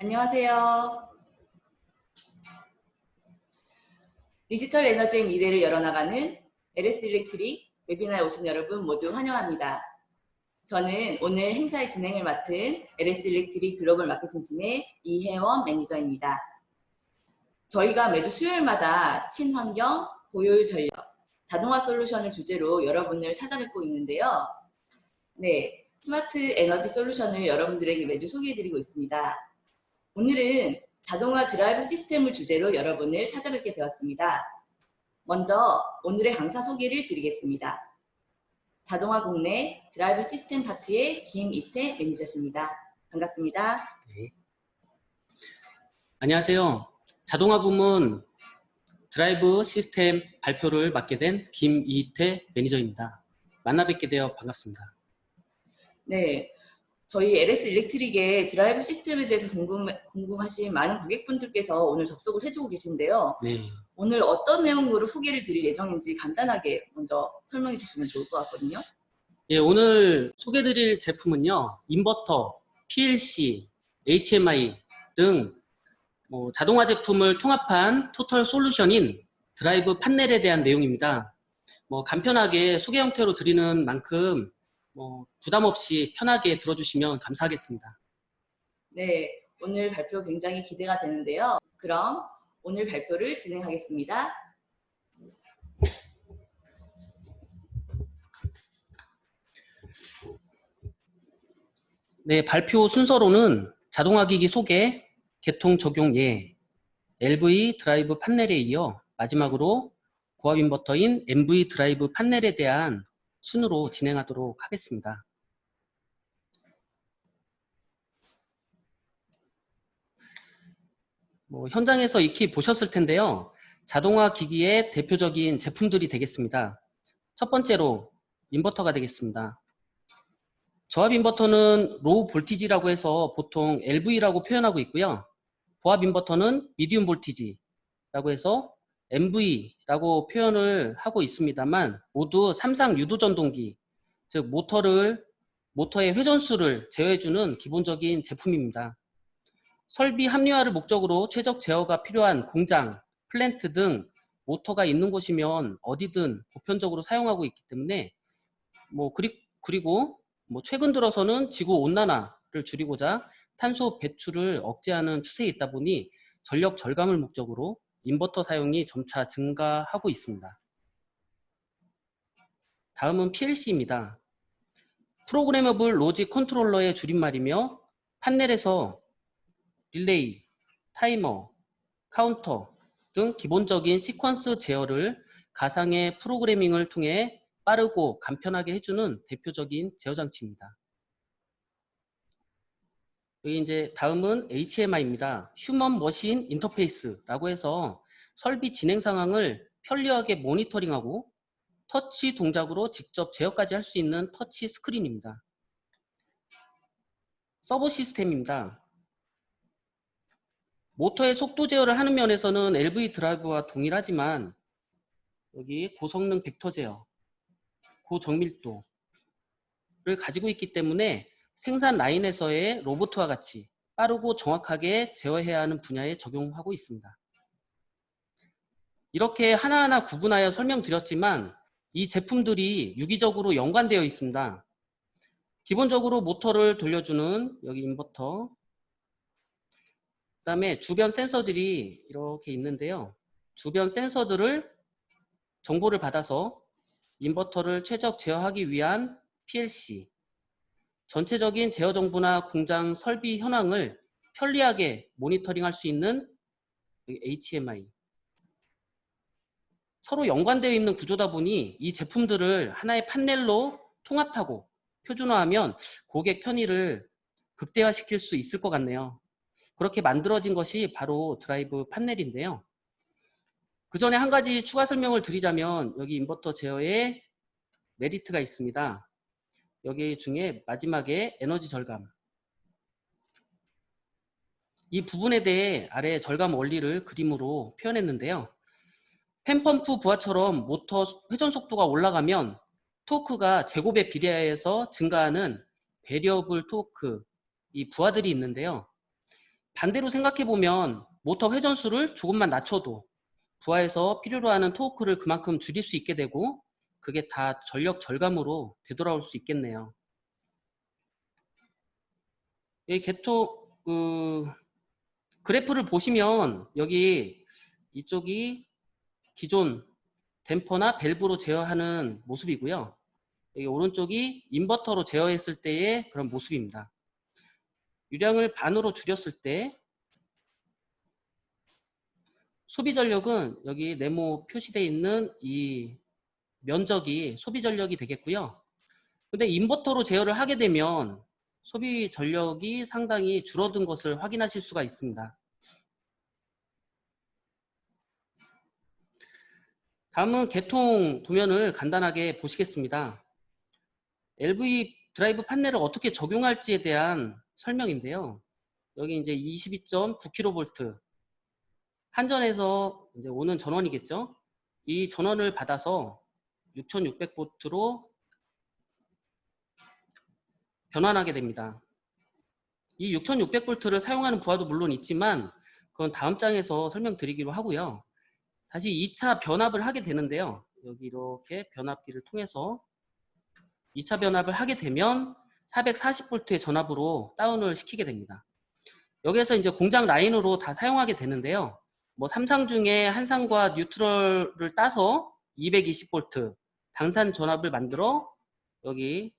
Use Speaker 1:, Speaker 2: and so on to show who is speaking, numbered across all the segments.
Speaker 1: 안녕하세요. 디지털 에너지의 미래를 열어나가는 LS 일렉트릭 웨비나에 오신 여러분 모두 환영합니다. 저는 오늘 행사의 진행을 맡은 LS 일렉트릭 글로벌 마케팅 팀의 이혜원 매니저입니다. 저희가 매주 수요일마다 친환경, 고효율 전력, 자동화 솔루션을 주제로 여러분을 찾아뵙고 있는데요. 네, 스마트 에너지 솔루션을 여러분들에게 매주 소개해드리고 있습니다. 오늘은 자동화 드라이브 시스템을 주제로 여러분을 찾아뵙게 되었습니다. 먼저 오늘의 강사 소개를 드리겠습니다. 자동화 국내 드라이브 시스템 파트의 김이태 매니저십니다. 반갑습니다.
Speaker 2: 네. 안녕하세요. 자동화 부문 드라이브 시스템 발표를 맡게 된 김이태 매니저입니다. 만나 뵙게 되어 반갑습니다.
Speaker 1: 네, 저희 LS 일렉트릭의 드라이브 시스템에 대해서 궁금하신 많은 고객분들께서 오늘 접속을 해주고 계신데요.
Speaker 2: 네.
Speaker 1: 오늘 어떤 내용으로 소개를 드릴 예정인지 간단하게 먼저 설명해 주시면 좋을 것 같거든요.
Speaker 2: 예, 오늘 소개드릴 제품은요, 인버터, PLC, HMI 등 자동화 제품을 통합한 토털 솔루션인 드라이브 판넬에 대한 내용입니다. 간편하게 소개 형태로 드리는 만큼 부담 없이 편하게 들어주시면 감사하겠습니다.
Speaker 1: 네, 오늘 발표 굉장히 기대가 되는데요. 그럼 오늘 발표를 진행하겠습니다.
Speaker 2: 네, 발표 순서로는 자동화기기 소개, 개통 적용 예, LV 드라이브 판넬에 이어 마지막으로 고압 인버터인 MV 드라이브 판넬에 대한 순으로 진행하도록 하겠습니다. 현장에서 익히 보셨을 텐데요. 자동화 기기의 대표적인 제품들이 되겠습니다. 첫 번째로 인버터가 되겠습니다. 저압 인버터는 로우 볼티지라고 해서 보통 LV라고 표현하고 있고요. 고압 인버터는 미디움 볼티지라고 해서 MV라고 표현을 하고 있습니다만 모두 3상 유도 전동기, 즉 모터의 회전수를 제어해주는 기본적인 제품입니다. 설비 합리화를 목적으로 최적 제어가 필요한 공장, 플랜트 등 모터가 있는 곳이면 어디든 보편적으로 사용하고 있기 때문에 그리고 최근 들어서는 지구 온난화를 줄이고자 탄소 배출을 억제하는 추세에 있다 보니 전력 절감을 목적으로 인버터 사용이 점차 증가하고 있습니다. 다음은 PLC입니다. 프로그래머블 로직 컨트롤러의 줄임말이며 판넬에서 릴레이, 타이머, 카운터 등 기본적인 시퀀스 제어를 가상의 프로그래밍을 통해 빠르고 간편하게 해주는 대표적인 제어 장치입니다. 여기 이제 다음은 HMI입니다. 휴먼 머신 인터페이스라고 해서 설비 진행 상황을 편리하게 모니터링하고 터치 동작으로 직접 제어까지 할 수 있는 터치 스크린입니다. 서버 시스템입니다. 모터의 속도 제어를 하는 면에서는 LV 드라이브와 동일하지만 여기 고성능 벡터 제어, 고정밀도를 가지고 있기 때문에 생산 라인에서의 로봇과 같이 빠르고 정확하게 제어해야 하는 분야에 적용하고 있습니다. 이렇게 하나하나 구분하여 설명드렸지만 이 제품들이 유기적으로 연관되어 있습니다. 기본적으로 모터를 돌려주는 여기 인버터, 그 다음에 주변 센서들이 이렇게 있는데요. 주변 센서들을 정보를 받아서 인버터를 최적 제어하기 위한 PLC, 전체적인 제어 정보나 공장 설비 현황을 편리하게 모니터링할 수 있는 HMI. 서로 연관되어 있는 구조다 보니 이 제품들을 하나의 판넬로 통합하고 표준화하면 고객 편의를 극대화시킬 수 있을 것 같네요. 그렇게 만들어진 것이 바로 드라이브 판넬인데요. 그 전에 한 가지 추가 설명을 드리자면 여기 인버터 제어에 메리트가 있습니다. 여기 중에 마지막에 에너지 절감. 이 부분에 대해 아래 절감 원리를 그림으로 표현했는데요. 팬펌프 부하처럼 모터 회전 속도가 올라가면 토크가 제곱에 비례해서 증가하는 베리어블 토크, 이 부하들이 있는데요. 반대로 생각해 보면 모터 회전수를 조금만 낮춰도 부하에서 필요로 하는 토크를 그만큼 줄일 수 있게 되고 그게 다 전력 절감으로 되돌아올 수 있겠네요. 이 그래프를 보시면 여기 이쪽이 기존 댐퍼나 밸브로 제어하는 모습이고요. 여기 오른쪽이 인버터로 제어했을 때의 그런 모습입니다. 유량을 반으로 줄였을 때 소비 전력은 여기 네모 표시되어 있는 이 면적이 소비 전력이 되겠고요. 근데 인버터로 제어를 하게 되면 소비 전력이 상당히 줄어든 것을 확인하실 수가 있습니다. 다음은 개통 도면을 간단하게 보시겠습니다. LV 드라이브 판넬을 어떻게 적용할지에 대한 설명인데요. 여기 이제 22.9kV 한전에서 이제 오는 전원이겠죠. 이 전원을 받아서 6600V로 변환하게 됩니다. 이 6600V를 사용하는 부하도 물론 있지만 그건 다음 장에서 설명드리기로 하고요. 다시 2차 변압을 하게 되는데요. 여기 이렇게 변압기를 통해서 2차 변압을 하게 되면 440V의 전압으로 다운을 시키게 됩니다. 여기에서 이제 공장 라인으로 다 사용하게 되는데요. 뭐 삼상 중에 한상과 뉴트럴을 따서 220V 당산 전압을 만들어 여기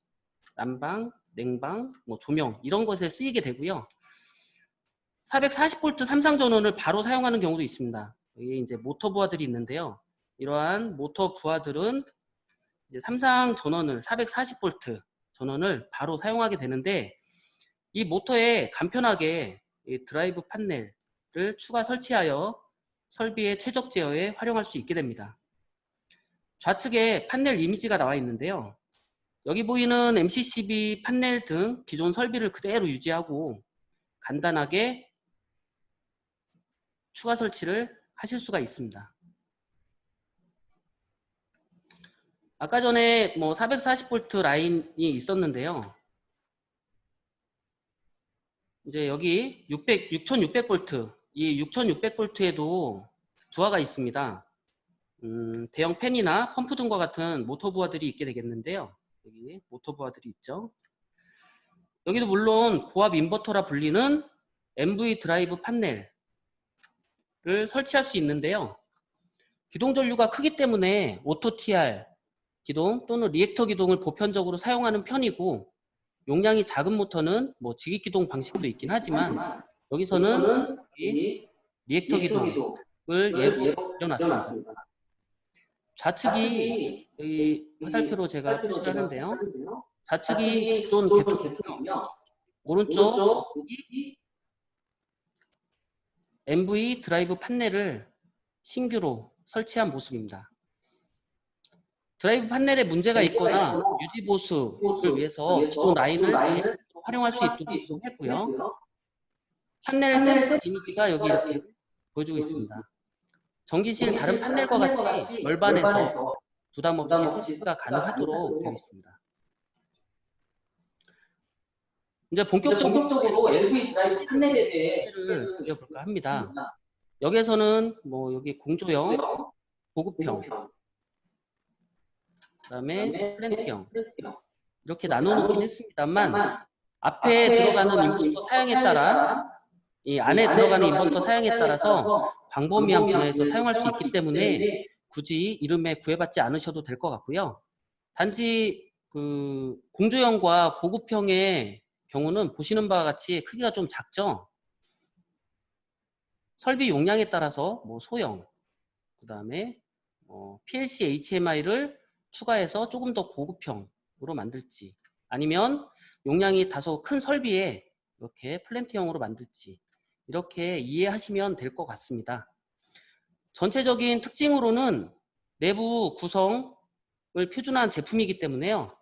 Speaker 2: 난방, 냉방, 뭐 조명 이런 것에 쓰이게 되고요. 440V 삼상 전원을 바로 사용하는 경우도 있습니다. 여기 이제 모터 부하들이 있는데요. 이러한 모터 부하들은 이제 삼상 전원을 440V 전원을 바로 사용하게 되는데 이 모터에 간편하게 이 드라이브 판넬을 추가 설치하여 설비의 최적 제어에 활용할 수 있게 됩니다. 좌측에 판넬 이미지가 나와 있는데요. 여기 보이는 MCCB 판넬 등 기존 설비를 그대로 유지하고 간단하게 추가 설치를 하실 수가 있습니다. 아까 전에 뭐 440V 라인이 있었는데요. 이제 여기 6600V, 이 6600V에도 부하가 있습니다. 대형 팬이나 펌프 등과 같은 모터 부하들이 있게 되겠는데요. 여기 모터 부하들이 있죠. 여기도 물론 고압 인버터라 불리는 MV 드라이브 판넬을 설치할 수 있는데요. 기동 전류가 크기 때문에 오토 TR 기동 또는 리액터 기동을 보편적으로 사용하는 편이고 용량이 작은 모터는 뭐 직입 기동 방식도 있긴 하지만 여기서는 이 리액터 기동을 예로 들여놨습니다. 좌측이 이 화살표로 제가 표시를 하는데요. 좌측이 기존 개통이고요. 오른쪽이 MV 드라이브 판넬을 신규로 설치한 모습입니다. 드라이브 판넬에 문제가 있거나 유지 보수를 위해서 기존 라인을 활용할 수 있도록 구성했고요. 판넬 샘플 이미지가 여기 이렇게 보여주고 있습니다. 전기실 다른 판넬과 같이 절반에서 부담 없이 설치가 가능하도록 되어 있습니다. 이제 본격적으로 LV 드라이브 판넬에 대해 소개를 드려볼까 합니다. 여기에서는 뭐 여기 공조형, 보급형, 그다음에 플랜트형 이렇게 나눠놓긴 했습니다만 앞에 들어가는 인버터 사양에 따라 이 안에 들어가는 인버터 사양에 따라서 광범위한 분야에서 사용할 수 있기 때문에 굳이 이름에 구애받지 않으셔도 될 것 같고요. 단지 그 공조형과 보급형의 경우는 보시는 바와 같이 크기가 좀 작죠. 설비 용량에 따라서 뭐 소형, 그 다음에 PLC HMI를 추가해서 조금 더 고급형으로 만들지 아니면 용량이 다소 큰 설비에 이렇게 플랜트형으로 만들지 이렇게 이해하시면 될 것 같습니다. 전체적인 특징으로는 내부 구성을 표준화한 제품이기 때문에요.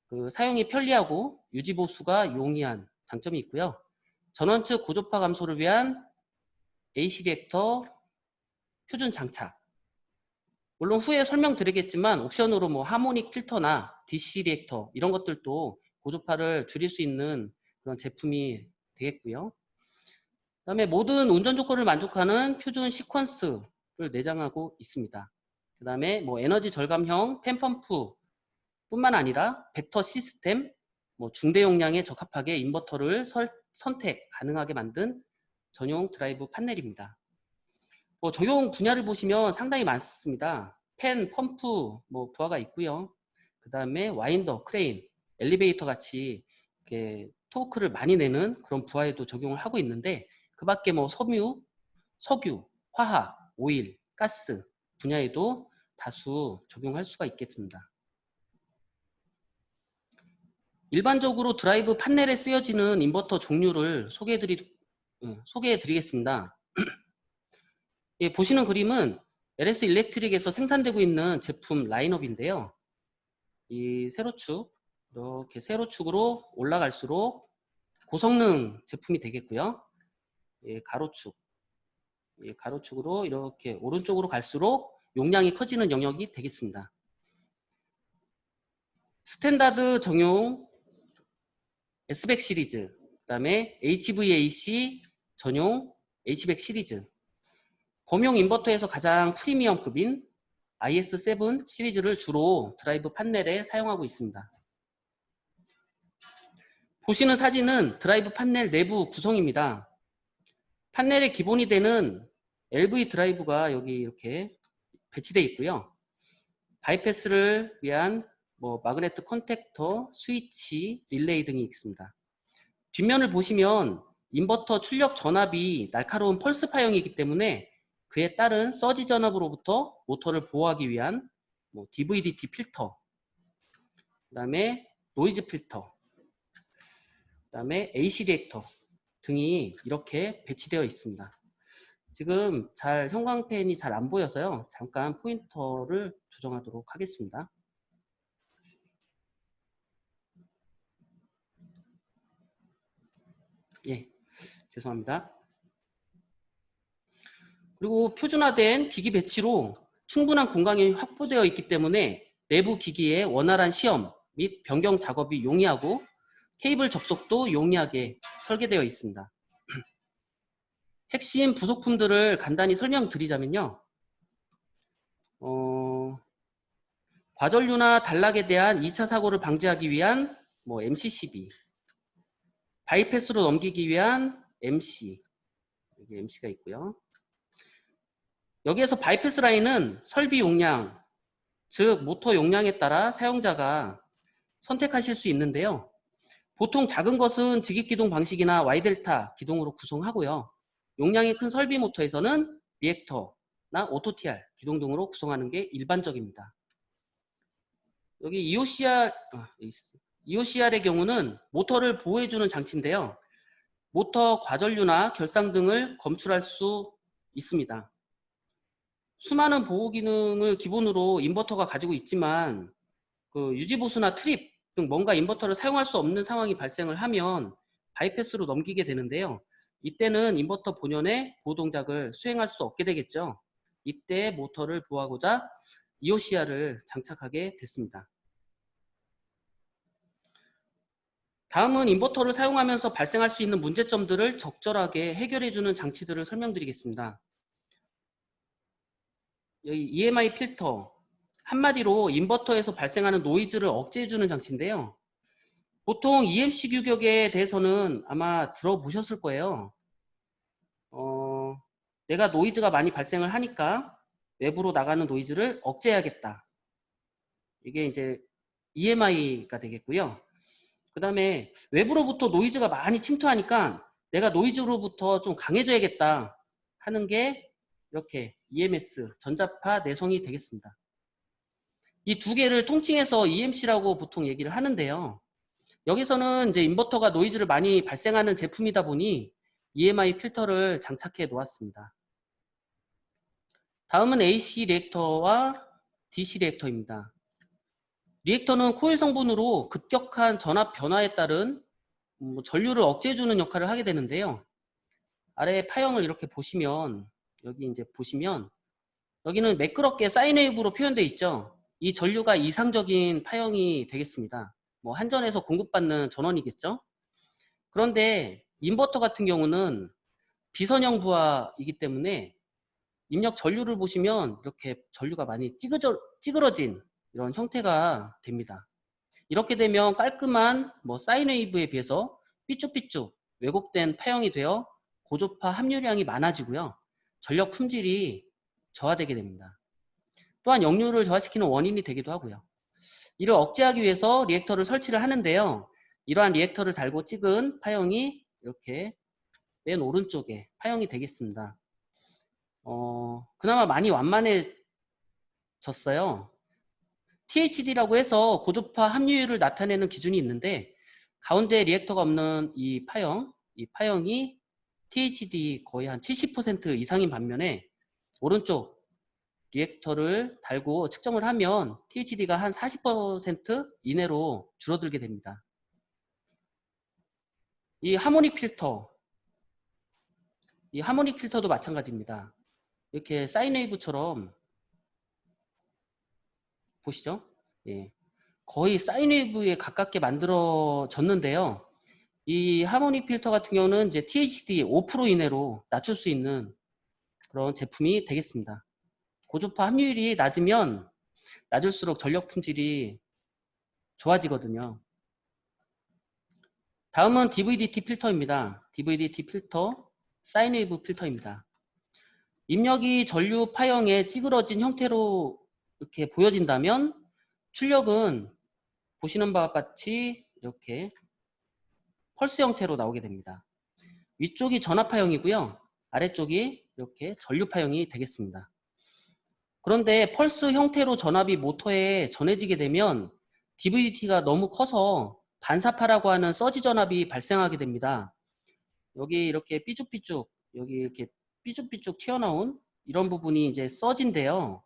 Speaker 2: 그 사용이 편리하고 유지 보수가 용이한 장점이 있고요. 전원 측 고조파 감소를 위한 AC 리액터 표준 장착. 물론 후에 설명드리겠지만 옵션으로 뭐 하모닉 필터나 DC 리액터 이런 것들도 고조파를 줄일 수 있는 그런 제품이 되겠고요. 그다음에 모든 운전 조건을 만족하는 표준 시퀀스를 내장하고 있습니다. 그다음에 뭐 에너지 절감형 팬펌프 뿐만 아니라 벡터 시스템, 뭐 중대 용량에 적합하게 인버터를 선택 가능하게 만든 전용 드라이브 판넬입니다. 뭐 적용 분야를 보시면 상당히 많습니다. 팬, 펌프, 뭐 부하가 있고요. 그 다음에 와인더, 크레인, 엘리베이터 같이 이렇게 토크를 많이 내는 그런 부하에도 적용을 하고 있는데, 그 밖에 뭐 섬유, 석유, 화학, 오일, 가스 분야에도 다수 적용할 수가 있겠습니다. 일반적으로 드라이브 판넬에 쓰여지는 인버터 종류를 소개해드리겠습니다. 예, 보시는 그림은 LS 일렉트릭에서 생산되고 있는 제품 라인업인데요. 이 세로축, 이렇게 세로축으로 올라갈수록 고성능 제품이 되겠고요. 예, 가로축, 예, 가로축으로 이렇게 오른쪽으로 갈수록 용량이 커지는 영역이 되겠습니다. 스탠다드 정용 S백 시리즈, 그 다음에 HVAC 전용 H백 시리즈, 범용 인버터에서 가장 프리미엄급인 IS7 시리즈를 주로 드라이브 판넬에 사용하고 있습니다. 보시는 사진은 드라이브 판넬 내부 구성입니다. 판넬의 기본이 되는 LV 드라이브가 여기 이렇게 배치되어 있고요. 바이패스를 위한 뭐 마그네트 컨택터, 스위치, 릴레이 등이 있습니다. 뒷면을 보시면 인버터 출력 전압이 날카로운 펄스파형이기 때문에 그에 따른 서지 전압으로부터 모터를 보호하기 위한 뭐 DVDT 필터, 그 다음에 노이즈 필터, 그 다음에 AC 리액터 등이 이렇게 배치되어 있습니다. 지금 형광펜이 잘 안 보여서요. 잠깐 포인터를 조정하도록 하겠습니다. 예, 죄송합니다. 그리고 표준화된 기기 배치로 충분한 공간이 확보되어 있기 때문에 내부 기기의 원활한 시험 및 변경 작업이 용이하고 케이블 접속도 용이하게 설계되어 있습니다. 핵심 부속품들을 간단히 설명드리자면요. 과전류나 단락에 대한 2차 사고를 방지하기 위한 뭐 MCCB, 바이패스로 넘기기 위한 MC, 여기 MC가 있고요. 여기에서 바이패스 라인은 설비 용량, 즉 모터 용량에 따라 사용자가 선택하실 수 있는데요. 보통 작은 것은 직입기동 방식이나 Y델타 기동으로 구성하고요. 용량이 큰 설비 모터에서는 리액터나 오토TR 기동 등으로 구성하는 게 일반적입니다. 여기 EOCR의 경우는 모터를 보호해주는 장치인데요. 모터 과전류나 결상 등을 검출할 수 있습니다. 수많은 보호 기능을 기본으로 인버터가 가지고 있지만 그 유지보수나 트립 등 뭔가 인버터를 사용할 수 없는 상황이 발생을 하면 바이패스로 넘기게 되는데요. 이때는 인버터 본연의 보호 동작을 수행할 수 없게 되겠죠. 이때 모터를 보호하고자 EOCR을 장착하게 됐습니다. 다음은 인버터를 사용하면서 발생할 수 있는 문제점들을 적절하게 해결해주는 장치들을 설명드리겠습니다. 여기 EMI 필터, 한마디로 인버터에서 발생하는 노이즈를 억제해주는 장치인데요. 보통 EMC 규격에 대해서는 아마 들어보셨을 거예요. 내가 노이즈가 많이 발생을 하니까 외부로 나가는 노이즈를 억제해야겠다. 이게 이제 EMI가 되겠고요. 그 다음에 외부로부터 노이즈가 많이 침투하니까 내가 노이즈로부터 좀 강해져야겠다 하는 게 이렇게 EMS, 전자파 내성이 되겠습니다. 이 두 개를 통칭해서 EMC라고 보통 얘기를 하는데요. 여기서는 이제 인버터가 노이즈를 많이 발생하는 제품이다 보니 EMI 필터를 장착해 놓았습니다. 다음은 AC 리액터와 DC 리액터입니다. 리액터는 코일 성분으로 급격한 전압 변화에 따른 전류를 억제해주는 역할을 하게 되는데요. 아래 파형을 이렇게 보시면 여기 이제 보시면 여기는 매끄럽게 사인웨이브로 표현되어 있죠. 이 전류가 이상적인 파형이 되겠습니다. 뭐 한전에서 공급받는 전원이겠죠. 그런데 인버터 같은 경우는 비선형 부하이기 때문에 입력 전류를 보시면 이렇게 전류가 많이 찌그러진 이런 형태가 됩니다. 이렇게 되면 깔끔한 사인웨이브에 비해서 삐쭉삐쭉 왜곡된 파형이 되어 고조파 함유량이 많아지고요. 전력 품질이 저하되게 됩니다. 또한 역류를 저하시키는 원인이 되기도 하고요. 이를 억제하기 위해서 리액터를 설치를 하는데요. 이러한 리액터를 달고 찍은 파형이 이렇게 맨 오른쪽에 파형이 되겠습니다. 그나마 많이 완만해졌어요. THD라고 해서 고조파 함유율을 나타내는 기준이 있는데 가운데 리액터가 없는 이 파형이 THD 거의 한 70% 이상인 반면에 오른쪽 리액터를 달고 측정을 하면 THD가 한 40% 이내로 줄어들게 됩니다. 이 하모닉 필터도 마찬가지입니다. 이렇게 사인웨이브처럼 보시죠? 예. 거의 사인웨이브에 가깝게 만들어졌는데요. 이 하모닉 필터 같은 경우는 이제 THD 5% 이내로 낮출 수 있는 그런 제품이 되겠습니다. 고조파 함유율이 낮으면 낮을수록 전력 품질이 좋아지거든요. 다음은 DVD-T 필터입니다. DVD-T 필터, 사인웨이브 필터입니다. 입력이 전류 파형의 찌그러진 형태로 이렇게 보여진다면 출력은 보시는 바와 같이 이렇게 펄스 형태로 나오게 됩니다. 위쪽이 전압파형이고요. 아래쪽이 이렇게 전류파형이 되겠습니다. 그런데 펄스 형태로 전압이 모터에 전해지게 되면 DVDT가 너무 커서 반사파라고 하는 서지 전압이 발생하게 됩니다. 여기 이렇게 삐죽삐죽, 여기 이렇게 삐죽삐죽 튀어나온 이런 부분이 이제 서지인데요.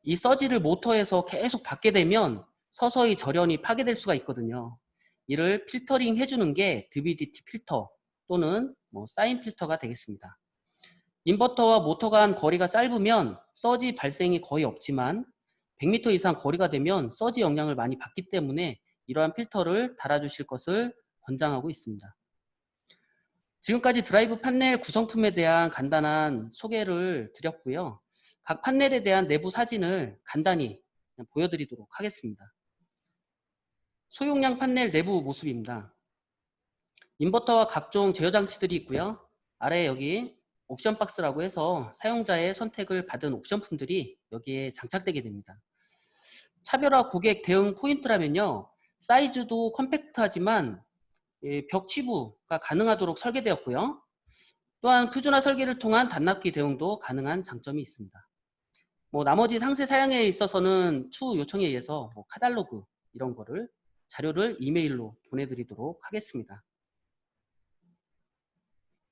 Speaker 2: 이 서지를 모터에서 계속 받게 되면 서서히 절연이 파괴될 수가 있거든요. 이를 필터링 해주는 게 DVDT 필터 또는 사인 필터가 되겠습니다. 인버터와 모터 간 거리가 짧으면 서지 발생이 거의 없지만 100m 이상 거리가 되면 서지 영향을 많이 받기 때문에 이러한 필터를 달아주실 것을 권장하고 있습니다. 지금까지 드라이브 판넬 구성품에 대한 간단한 소개를 드렸고요. 각 판넬에 대한 내부 사진을 간단히 보여드리도록 하겠습니다. 소용량 판넬 내부 모습입니다. 인버터와 각종 제어 장치들이 있고요. 아래 여기 옵션 박스라고 해서 사용자의 선택을 받은 옵션품들이 여기에 장착되게 됩니다. 차별화 고객 대응 포인트라면요. 사이즈도 컴팩트하지만 벽 치부가 가능하도록 설계되었고요. 또한 표준화 설계를 통한 단납기 대응도 가능한 장점이 있습니다. 나머지 상세 사양에 있어서는 추후 요청에 의해서 카탈로그 이런 거를 자료를 이메일로 보내드리도록 하겠습니다.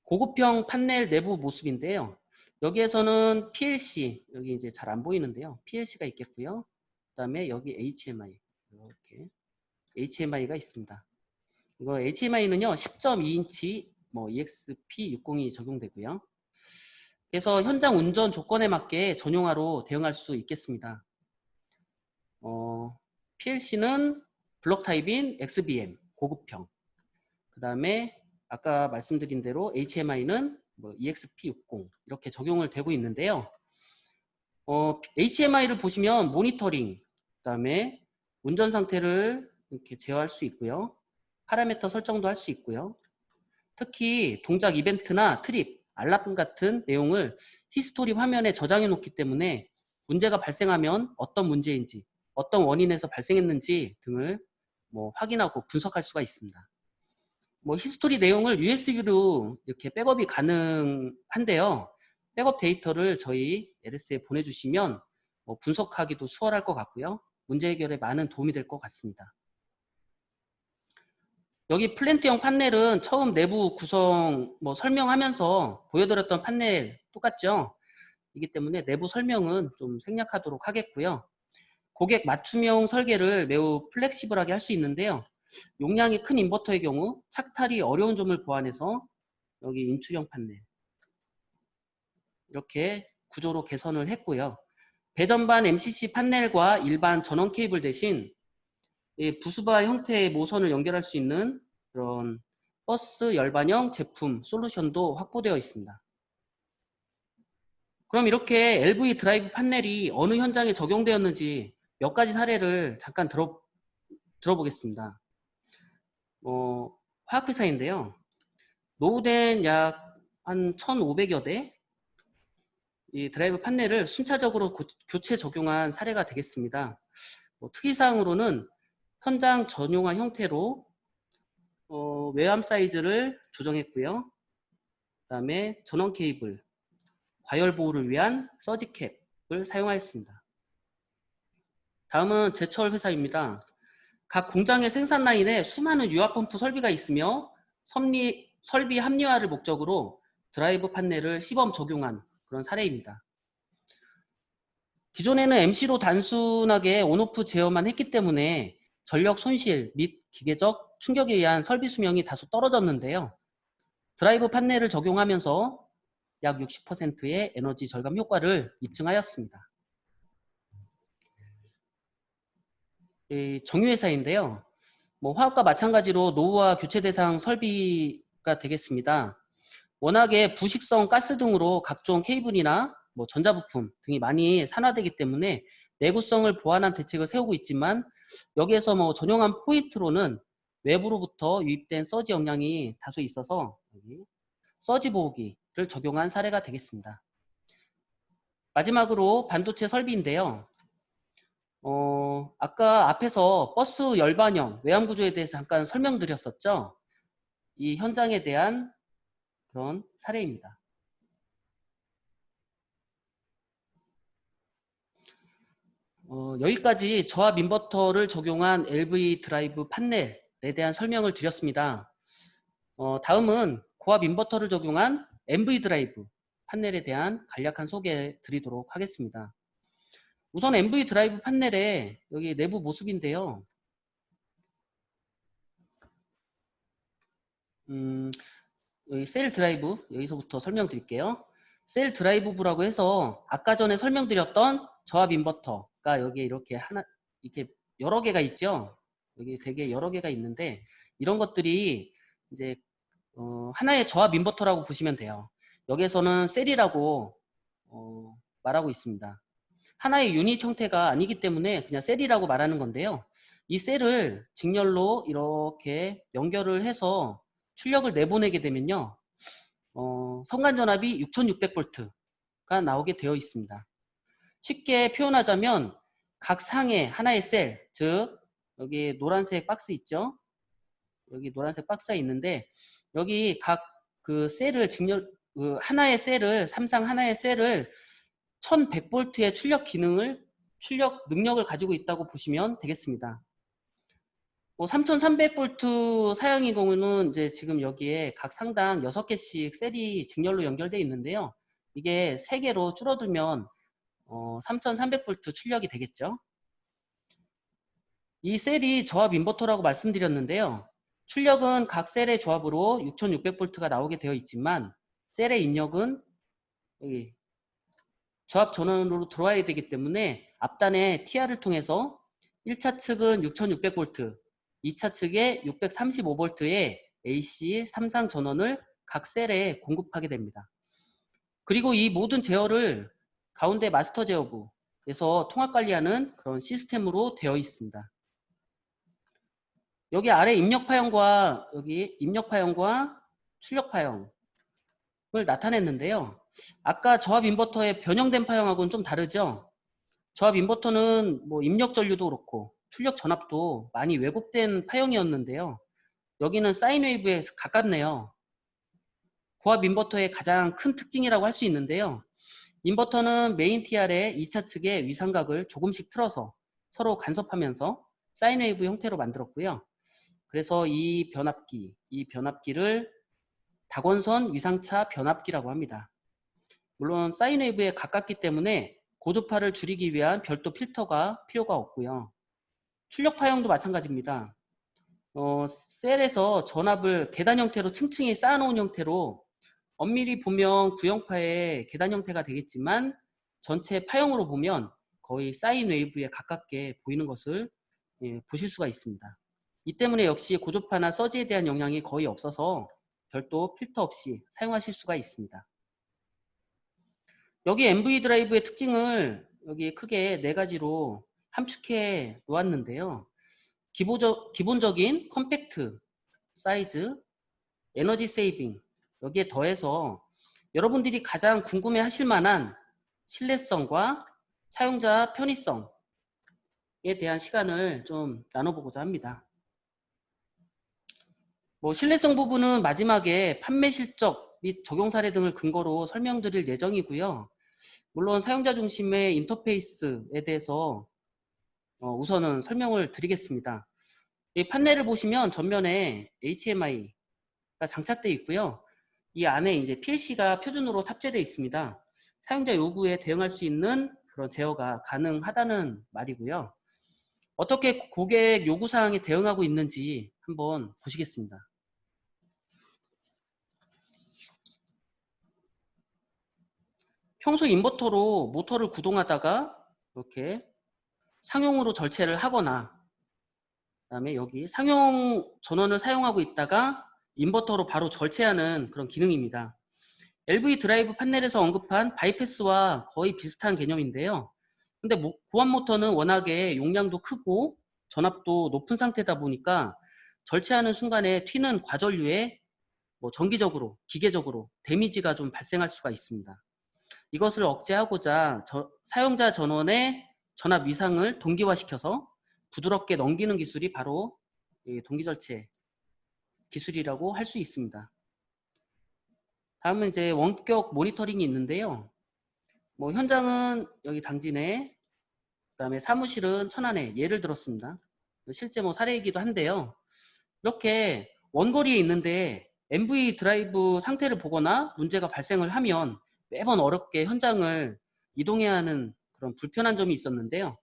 Speaker 2: 고급형 판넬 내부 모습인데요. 여기에서는 PLC, 여기 이제 잘 안 보이는데요. PLC가 있겠고요. 그 다음에 여기 HMI, 이렇게 HMI가 있습니다. 이거 HMI는요, 10.2인치 EXP602 적용되고요. 그래서 현장 운전 조건에 맞게 전용화로 대응할 수 있겠습니다. PLC는 블록 타입인 XBM 고급형. 그 다음에 아까 말씀드린 대로 HMI는 EXP60 이렇게 적용을 되고 있는데요. HMI를 보시면 모니터링, 그 다음에 운전 상태를 이렇게 제어할 수 있고요. 파라미터 설정도 할 수 있고요. 특히 동작 이벤트나 트립, 알람 같은 내용을 히스토리 화면에 저장해 놓기 때문에 문제가 발생하면 어떤 문제인지, 어떤 원인에서 발생했는지 등을 확인하고 분석할 수가 있습니다. 히스토리 내용을 USB로 이렇게 백업이 가능한데요. 백업 데이터를 저희 LS에 보내주시면 분석하기도 수월할 것 같고요. 문제 해결에 많은 도움이 될 것 같습니다. 여기 플랜트형 판넬은 처음 내부 구성 설명하면서 보여드렸던 판넬 똑같죠? 이기 때문에 내부 설명은 좀 생략하도록 하겠고요. 고객 맞춤형 설계를 매우 플렉시블하게 할 수 있는데요. 용량이 큰 인버터의 경우 착탈이 어려운 점을 보완해서 여기 인출형 판넬 이렇게 구조로 개선을 했고요. 배전반 MCC 판넬과 일반 전원 케이블 대신 부스바 형태의 모선을 연결할 수 있는 그런 버스 열반형 제품 솔루션도 확보되어 있습니다. 그럼 이렇게 LV 드라이브 판넬이 어느 현장에 적용되었는지 몇 가지 사례를 잠깐 들어보겠습니다. 화학회사인데요. 노후된 약 한 1,500여 대 이 드라이브 판넬을 순차적으로 교체 적용한 사례가 되겠습니다. 특이사항으로는 현장 전용화 형태로 외암 사이즈를 조정했고요. 그다음에 전원 케이블, 과열 보호를 위한 서지캡을 사용하였습니다. 다음은 제철 회사입니다. 각 공장의 생산 라인에 수많은 유압 펌프 설비가 있으며 설비 합리화를 목적으로 드라이브 판넬을 시범 적용한 그런 사례입니다. 기존에는 MC로 단순하게 온오프 제어만 했기 때문에 전력 손실 및 기계적 충격에 의한 설비 수명이 다소 떨어졌는데요. 드라이브 판넬을 적용하면서 약 60%의 에너지 절감 효과를 입증하였습니다. 정유회사인데요. 화학과 마찬가지로 노후화 교체 대상 설비가 되겠습니다. 워낙에 부식성 가스 등으로 각종 케이블이나 전자부품 등이 많이 산화되기 때문에 내구성을 보완한 대책을 세우고 있지만 여기에서 전용한 포인트로는 외부로부터 유입된 서지 영향이 다소 있어서 서지 보호기를 적용한 사례가 되겠습니다. 마지막으로 반도체 설비인데요. 아까 앞에서 버스 열반형 외암 구조에 대해서 잠깐 설명드렸었죠. 이 현장에 대한 그런 사례입니다. 여기까지 저압 인버터를 적용한 LV 드라이브 판넬에 대한 설명을 드렸습니다. 다음은 고압 인버터를 적용한 MV 드라이브 판넬에 대한 간략한 소개 드리도록 하겠습니다. 우선 MV 드라이브 판넬의 여기 내부 모습인데요. 여기 셀 드라이브, 여기서부터 설명드릴게요. 셀 드라이브부라고 해서 아까 전에 설명드렸던 저압 인버터가 여기 이렇게 여러 개가 있죠. 여기 되게 여러 개가 있는데 이런 것들이 이제 하나의 저압 인버터라고 보시면 돼요. 여기에서는 셀이라고 말하고 있습니다. 하나의 유닛 형태가 아니기 때문에 그냥 셀이라고 말하는 건데요. 이 셀을 직렬로 이렇게 연결을 해서 출력을 내보내게 되면요. 성간전압이 6600V가 나오게 되어 있습니다. 쉽게 표현하자면 각 상에 하나의 셀, 즉 여기 노란색 박스 있죠? 여기 노란색 박스가 있는데 여기 각 그 셀을 하나의 셀을 삼상 하나의 셀을 1100V의 출력 능력을 가지고 있다고 보시면 되겠습니다. 3300V 사양의 경우는 이제 지금 여기에 각 상당 6개씩 셀이 직렬로 연결되어 있는데요. 이게 3개로 줄어들면 3300V 출력이 되겠죠. 이 셀이 저압 인버터라고 말씀드렸는데요. 출력은 각 셀의 조합으로 6600V가 나오게 되어 있지만 셀의 입력은 여기 저압 전원으로 들어와야 되기 때문에 앞단에 TR을 통해서 1차 측은 6600V, 2차 측에 635V의 AC 삼상 전원을 각 셀에 공급하게 됩니다. 그리고 이 모든 제어를 가운데 마스터 제어부에서 통합 관리하는 그런 시스템으로 되어 있습니다. 여기 아래 입력 파형과 여기 입력 파형과 출력 파형을 나타냈는데요. 아까 저압 인버터의 변형된 파형하고는 좀 다르죠. 저압 인버터는 입력 전류도 그렇고 출력 전압도 많이 왜곡된 파형이었는데요. 여기는 사인 웨이브에 가깝네요. 고압 인버터의 가장 큰 특징이라고 할 수 있는데요. 인버터는 메인 TR의 2차 측의 위상각을 조금씩 틀어서 서로 간섭하면서 사인 웨이브 형태로 만들었고요. 그래서 이 변압기를 다권선 위상차 변압기라고 합니다. 물론 사인 웨이브에 가깝기 때문에 고주파를 줄이기 위한 별도 필터가 필요가 없고요. 출력 파형도 마찬가지입니다. 셀에서 전압을 계단 형태로 층층이 쌓아놓은 형태로 엄밀히 보면 구형파의 계단 형태가 되겠지만 전체 파형으로 보면 거의 사인 웨이브에 가깝게 보이는 것을 보실 수가 있습니다. 이 때문에 역시 고주파나 서지에 대한 영향이 거의 없어서 별도 필터 없이 사용하실 수가 있습니다. 여기 MV 드라이브의 특징을 여기 크게 4가지로 함축해 놓았는데요. 기본적인 컴팩트, 사이즈, 에너지 세이빙, 여기에 더해서 여러분들이 가장 궁금해 하실 만한 신뢰성과 사용자 편의성에 대한 시간을 좀 나눠보고자 합니다. 신뢰성 부분은 마지막에 판매 실적 및 적용 사례 등을 근거로 설명드릴 예정이고요. 물론 사용자 중심의 인터페이스에 대해서 우선은 설명을 드리겠습니다. 이 판넬을 보시면 전면에 HMI가 장착되어 있고요. 이 안에 이제 PLC가 표준으로 탑재되어 있습니다. 사용자 요구에 대응할 수 있는 그런 제어가 가능하다는 말이고요. 어떻게 고객 요구사항에 대응하고 있는지 한번 보시겠습니다. 평소 인버터로 모터를 구동하다가 이렇게 상용으로 절체를 하거나, 그다음에 여기 상용 전원을 사용하고 있다가 인버터로 바로 절체하는 그런 기능입니다. LV 드라이브 판넬에서 언급한 바이패스와 거의 비슷한 개념인데요. 근데 고압 모터는 워낙에 용량도 크고 전압도 높은 상태다 보니까 절체하는 순간에 튀는 과전류에 정기적으로, 기계적으로 데미지가 좀 발생할 수가 있습니다. 이것을 억제하고자 사용자 전원의 전압 이상을 동기화시켜서 부드럽게 넘기는 기술이 바로 동기절체 기술이라고 할 수 있습니다. 다음은 이제 원격 모니터링이 있는데요. 현장은 여기 당진에, 그다음에 사무실은 천안에 예를 들었습니다. 실제 사례이기도 한데요. 이렇게 원거리에 있는데 MV 드라이브 상태를 보거나 문제가 발생을 하면 매번 어렵게 현장을 이동해야 하는 그런 불편한 점이 있었는데요.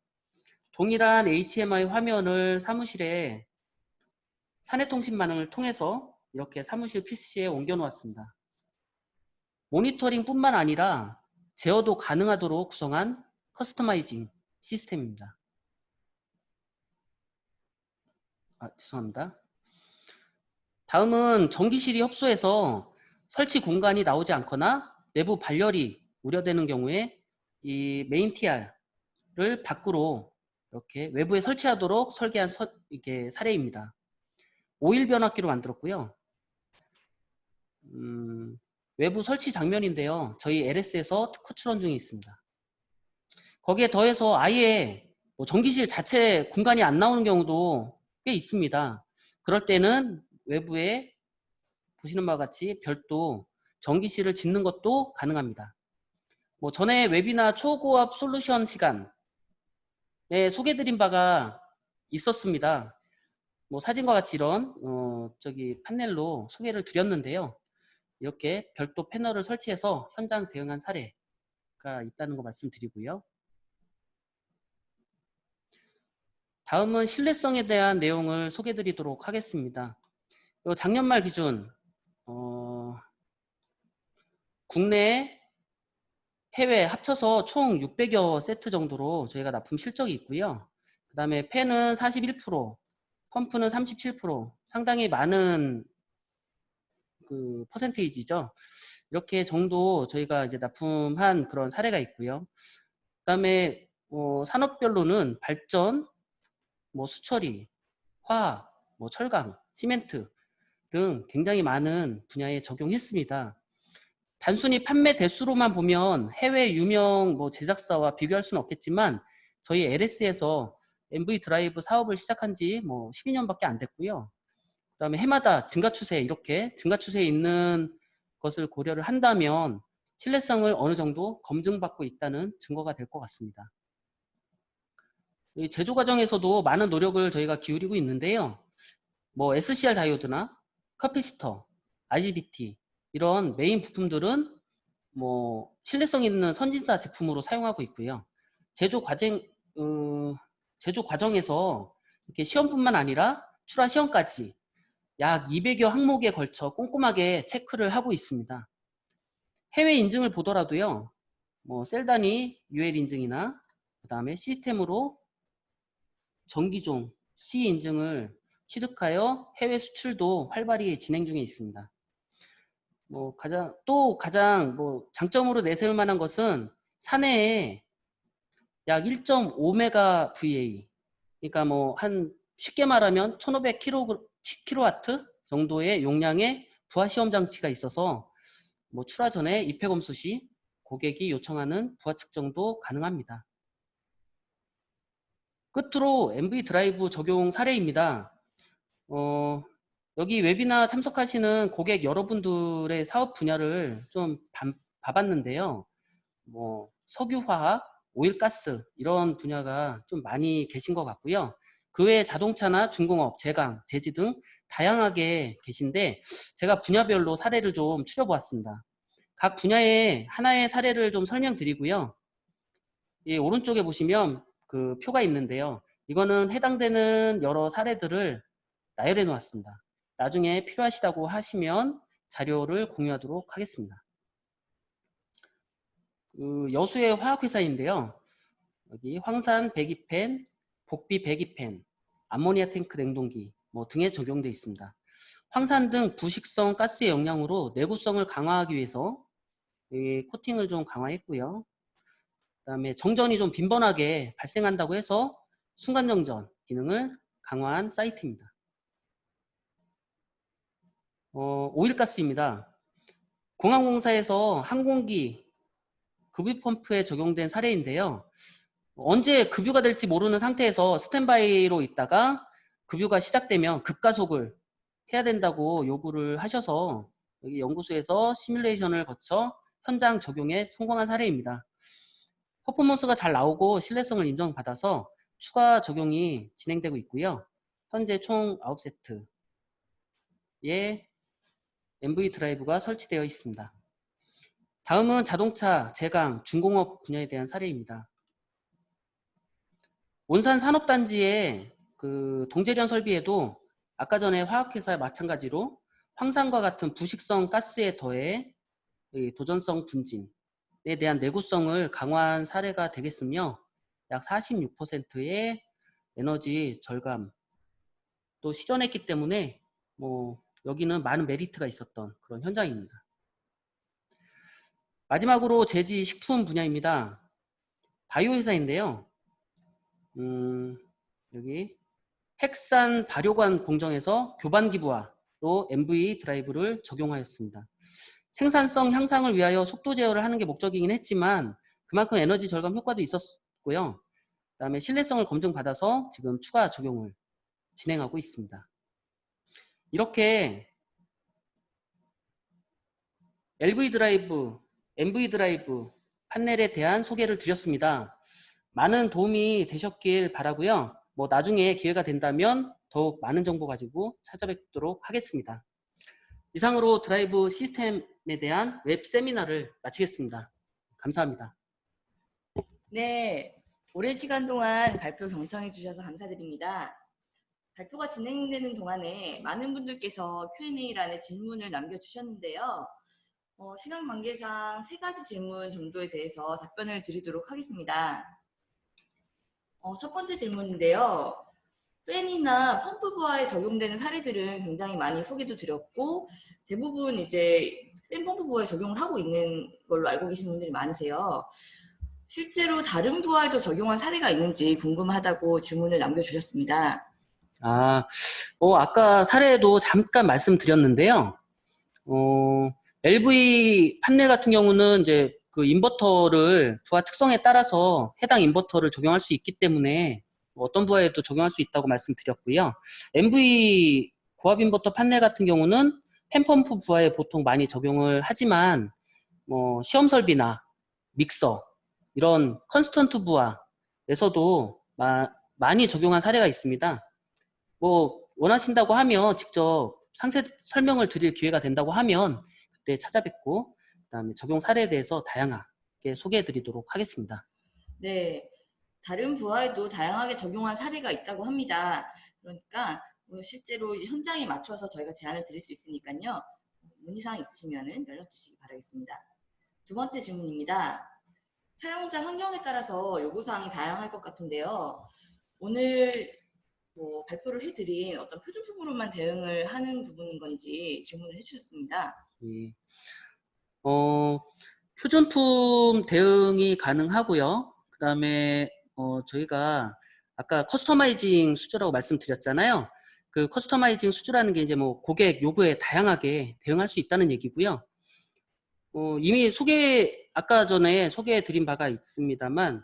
Speaker 2: 동일한 HMI 화면을 사무실에 사내통신망을 통해서 이렇게 사무실 PC에 옮겨 놓았습니다. 모니터링 뿐만 아니라 제어도 가능하도록 구성한 커스터마이징 시스템입니다. 죄송합니다. 다음은 전기실이 협소해서 설치 공간이 나오지 않거나 내부 발열이 우려되는 경우에 이 메인 TR을 밖으로 이렇게 외부에 설치하도록 설계한 이게 사례입니다. 오일 변압기로 만들었고요. 외부 설치 장면인데요. 저희 LS에서 특허 출원 중에 있습니다. 거기에 더해서 아예 전기실 자체 공간이 안 나오는 경우도 꽤 있습니다. 그럴 때는 외부에 보시는 바와 같이 별도 전기실을 짓는 것도 가능합니다. 전에 웹이나 초고압 솔루션 시간에 소개드린 바가 있었습니다. 사진과 같이 이런 판넬로 소개를 드렸는데요. 이렇게 별도 패널을 설치해서 현장 대응한 사례가 있다는 거 말씀드리고요. 다음은 신뢰성에 대한 내용을 소개드리도록 하겠습니다. 작년 말 기준 국내 해외 합쳐서 총 600여 세트 정도로 저희가 납품 실적이 있고요. 그 다음에 팬은 41%, 펌프는 37%, 상당히 많은 그 퍼센테이지죠. 이렇게 정도 저희가 이제 납품한 그런 사례가 있고요. 그 다음에 산업별로는 발전, 수처리, 화학, 철강, 시멘트 등 굉장히 많은 분야에 적용했습니다. 단순히 판매 대수로만 보면 해외 유명 제작사와 비교할 수는 없겠지만 저희 LS에서 MV 드라이브 사업을 시작한 지 12년밖에 안 됐고요. 그 다음에 해마다 증가 추세, 이렇게 증가 추세에 있는 것을 고려를 한다면 신뢰성을 어느 정도 검증받고 있다는 증거가 될 것 같습니다. 제조 과정에서도 많은 노력을 저희가 기울이고 있는데요. SCR 다이오드나 카패시터, IGBT 이런 메인 부품들은 신뢰성 있는 선진사 제품으로 사용하고 있고요. 제조 과정에서 이렇게 시험뿐만 아니라 출하 시험까지 약 200여 항목에 걸쳐 꼼꼼하게 체크를 하고 있습니다. 해외 인증을 보더라도요. 셀 단위 UL 인증이나 그 다음에 시스템으로 전기종 C 인증을 취득하여 해외 수출도 활발히 진행 중에 있습니다. 가장 장점으로 내세울 만한 것은 사내에 약 1.5메가 VA, 그러니까 쉽게 말하면 1500kW 정도의 용량의 부하 시험 장치가 있어서 출하 전에 입회 검수 시 고객이 요청하는 부하 측정도 가능합니다. 끝으로 MV 드라이브 적용 사례입니다. 여기 웨비나 참석하시는 고객 여러분들의 사업 분야를 좀 봐봤는데요. 석유화학, 오일가스 이런 분야가 좀 많이 계신 것 같고요. 그 외에 자동차나 중공업, 제강, 제지 등 다양하게 계신데 제가 분야별로 사례를 좀 추려보았습니다. 각 분야의 하나의 사례를 좀 설명드리고요. 이 오른쪽에 보시면 그 표가 있는데요. 이거는 해당되는 여러 사례들을 나열해 놓았습니다. 나중에 필요하시다고 하시면 자료를 공유하도록 하겠습니다. 그 여수의 화학회사인데요. 여기 황산 배기팬, 복비 배기팬, 암모니아 탱크 냉동기 등에 적용되어 있습니다. 황산 등 부식성 가스의 영향으로 내구성을 강화하기 위해서 이 코팅을 좀 강화했고요. 그다음에 정전이 좀 빈번하게 발생한다고 해서 순간정전 기능을 강화한 사이트입니다. 오일가스입니다. 공항공사에서 항공기 급유펌프에 적용된 사례인데요. 언제 급유가 될지 모르는 상태에서 스탠바이로 있다가 급유가 시작되면 급가속을 해야 된다고 요구를 하셔서 여기 연구소에서 시뮬레이션을 거쳐 현장 적용에 성공한 사례입니다. 퍼포먼스가 잘 나오고 신뢰성을 인정받아서 추가 적용이 진행되고 있고요. 현재 총 9세트의 MV 드라이브가 설치되어 있습니다. 다음은 자동차, 제강, 중공업 분야에 대한 사례입니다. 온산 산업단지의 그 동제련 설비에도 아까 전에 화학회사와 마찬가지로 황산과 같은 부식성 가스에 더해 도전성 분진에 대한 내구성을 강화한 사례가 되겠으며 약 46%의 에너지 절감도 실현했기 때문에 여기는 많은 메리트가 있었던 그런 현장입니다. 마지막으로 제지 식품 분야입니다. 바이오 회사인데요. 여기 핵산 발효관 공정에서 교반 기부화로 MV 드라이브를 적용하였습니다. 생산성 향상을 위하여 속도 제어를 하는 게 목적이긴 했지만 그만큼 에너지 절감 효과도 있었고요. 그다음에 신뢰성을 검증받아서 지금 추가 적용을 진행하고 있습니다. 이렇게 MV 드라이브 판넬에 대한 소개를 드렸습니다. 많은 도움이 되셨길 바라고요. 나중에 기회가 된다면 더욱 많은 정보 가지고 찾아뵙도록 하겠습니다. 이상으로 드라이브 시스템에 대한 웹 세미나를 마치겠습니다. 감사합니다.
Speaker 1: 네, 오랜 시간 동안 발표 경청해 주셔서 감사드립니다. 발표가 진행되는 동안에 많은 분들께서 Q&A란에 질문을 남겨주셨는데요. 시간 관계상 3가지 질문 정도에 대해서 답변을 드리도록 하겠습니다. 첫 번째 질문인데요. 팬이나 펌프 부하에 적용되는 사례들은 굉장히 많이 소개도 드렸고 대부분 이제 팬 펌프 부하에 적용을 하고 있는 걸로 알고 계신 분들이 많으세요. 실제로 다른 부하에도 적용한 사례가 있는지 궁금하다고 질문을 남겨주셨습니다.
Speaker 2: 아까 사례도 잠깐 말씀드렸는데요. LV 판넬 같은 경우는 이제 그 인버터를 부하 특성에 따라서 해당 인버터를 적용할 수 있기 때문에 어떤 부하에도 적용할 수 있다고 말씀드렸고요. MV 고압 인버터 판넬 같은 경우는 팬펌프 부하에 보통 많이 적용을 하지만 시험 설비나 믹서 이런 컨스턴트 부하에서도 많이 적용한 사례가 있습니다. 원하신다고 하면 직접 상세 설명을 드릴 기회가 된다고 하면 그때 찾아뵙고 그다음에 적용 사례에 대해서 다양하게 소개해 드리도록 하겠습니다.
Speaker 1: 네, 다른 부하에도 다양하게 적용한 사례가 있다고 합니다. 그러니까 실제로 현장에 맞춰서 저희가 제안을 드릴 수 있으니까요. 문의사항 있으시면 연락 주시기 바라겠습니다. 두 번째 질문입니다. 사용자 환경에 따라서 요구사항이 다양할 것 같은데요. 오늘 발표를 해드린 어떤 표준품으로만 대응을 하는 부분인 건지 질문을 해주셨습니다.
Speaker 2: 예. 표준품 대응이 가능하고요. 그다음에 저희가 아까 커스터마이징 수주라고 말씀드렸잖아요. 그 커스터마이징 수주라는 게 이제 뭐 고객 요구에 다양하게 대응할 수 있다는 얘기고요. 이미 아까 전에 소개해 드린 바가 있습니다만,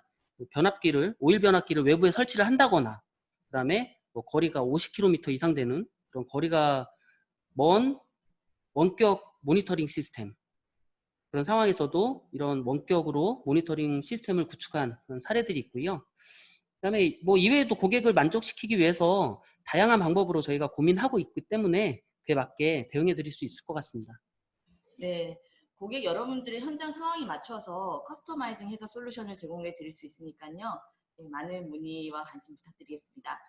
Speaker 2: 오일 변압기를 외부에 설치를 한다거나, 그 다음에 뭐 거리가 50km 이상 되는 그런 거리가 먼 원격 모니터링 시스템, 그런 상황에서도 이런 원격으로 모니터링 시스템을 구축한 그런 사례들이 있고요. 그다음에 뭐 이외에도 고객을 만족시키기 위해서 다양한 방법으로 저희가 고민하고 있기 때문에 그에 맞게 대응해 드릴 수 있을 것 같습니다.
Speaker 1: 네, 고객 여러분들의 현장 상황에 맞춰서 커스터마이징해서 솔루션을 제공해 드릴 수 있으니까요. 네, 많은 문의와 관심 부탁드리겠습니다.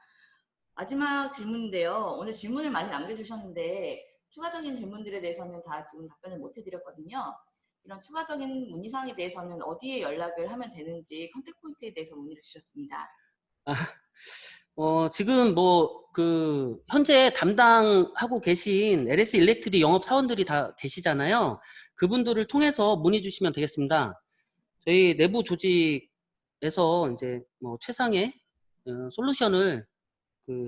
Speaker 1: 마지막 질문인데요. 오늘 질문을 많이 남겨주셨는데 추가적인 질문들에 대해서는 다 지금 답변을 못 해드렸거든요. 이런 추가적인 문의사항에 대해서는 어디에 연락을 하면 되는지 컨택 포인트에 대해서 문의를 주셨습니다.
Speaker 2: 지금 현재 담당하고 계신 LS 일렉트릭 영업 사원들이 다 계시잖아요. 그분들을 통해서 문의 주시면 되겠습니다. 저희 내부 조직에서 이제 뭐 최상의 솔루션을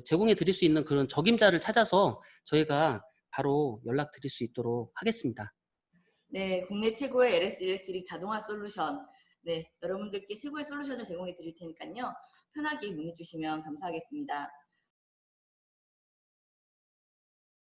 Speaker 2: 제공해 드릴 수 있는 그런 적임자를 찾아서 저희가 바로 연락 드릴 수 있도록 하겠습니다.
Speaker 1: 네, 국내 최고의 LS 일렉트릭 자동화 솔루션. 네, 여러분들께 최고의 솔루션을 제공해 드릴 테니까요. 편하게 문의 주시면 감사하겠습니다.